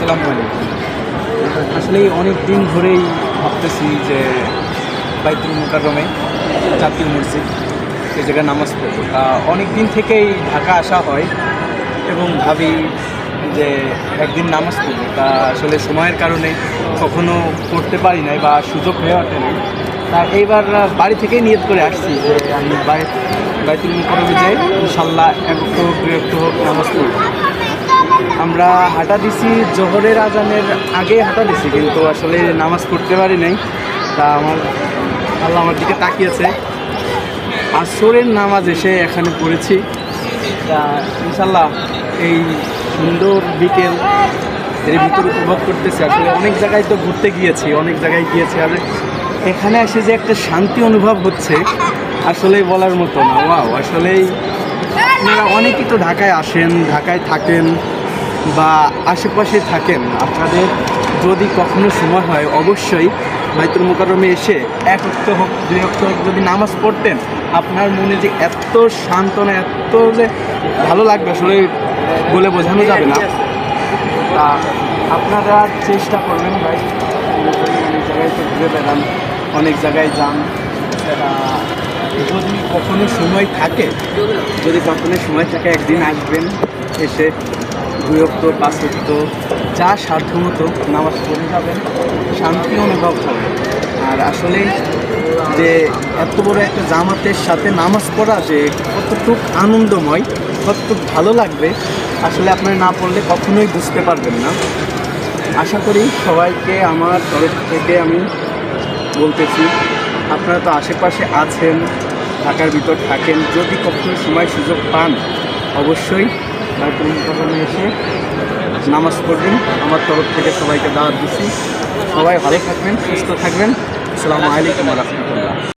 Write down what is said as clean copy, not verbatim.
আসসালামু আলাইকুম। আসলে অনেক দিন ধরেই ভাবতেছি যে বাইতুল মুকাররমে জাতীয় মসজিদ এই জায়গায় নামাজ পড়ব। তা অনেক দিন থেকেই ঢাকা আসা হয় এবং ভাবি যে একদিন নামাজ পড়ব। তা আসলে সময়ের কারণে কখনো পড়তে পারি নাই বা সুযোগ হয়ে ওঠে নাই। তা এইবার বাড়ি থেকেই নিয়ত করে আসছি যে আমি বাইতুল মুকাররমে যাই, ইনশাল্লাহ একটু হোক দু একটু হোক নামাজ পড়ব। আমরা হাঁটা দিছি জোহরের আজানের আগে হাঁটা দিছি, কিন্তু আসলে নামাজ পড়তে পারি নাই। তা আল্লাহ আমার দিকে তাকিয়েছে, আসরের নামাজ এসে এখানে পড়েছি। তা ইনশাল্লাহ এই সুন্দর বিকেল এর ভিতরে উপভোগ করতেছি। আসলে অনেক জায়গায় তো ঘুরতে গিয়েছি, আর এখানে এসে যে একটা শান্তি অনুভব হচ্ছে আসলে বলার মতো না। ওয়াও, আসলেই আপনারা অনেকেই তো ঢাকায় আসেন, ঢাকায় থাকেন বা আশেপাশে থাকেন। আপনাদের যদি কখনো সময় হয় অবশ্যই বাইতুল মুকাররমে এসে এক ওয়াক্ত হোক দুই ওয়াক্ত হোক যদি নামাজ পড়তেন, আপনার মনে যে এত সান্ত্বনা, এত যে ভালো লাগবে আসলে বলে বোঝানো যাবে না। তা আপনারা চেষ্টা করবেন ভাই, অনেক জায়গায় তো ঘুরে বেড়ান, অনেক জায়গায় যান। যদি কখনো সময় থাকে একদিন আসবেন, এসে দুই ওয়াক্ত পাঁচ ওয়াক্ত যা সাধ্যমতো নামাজ পড়ে যাবেন, শান্তি অনুভব হবে। আর আসলে যে এত বড় একটা জামাতের সাথে নামাজ পড়া যে কতটুক আনন্দময়, কতটুক ভালো লাগবে, আসলে আপনারা না পড়লে কখনোই বুঝতে পারবেন না। আশা করি সবাইকে আমার তরফ থেকে আমি বলতেছি, আপনারা তো আশেপাশে আছেন, ঢাকার ভিতর থাকেন, যদি কখনো সময় সুযোগ পান অবশ্যই বাইতুল মুকাররমে এসে নামাজ পড়বেন। আমার তরফ থেকে সবাইকে দাওয়াত দিচ্ছি। সবাই ভালো থাকবেন, সুস্থ থাকবেন। আসসালামু আলাইকুম ওয়া রাহমাতুল্লাহ।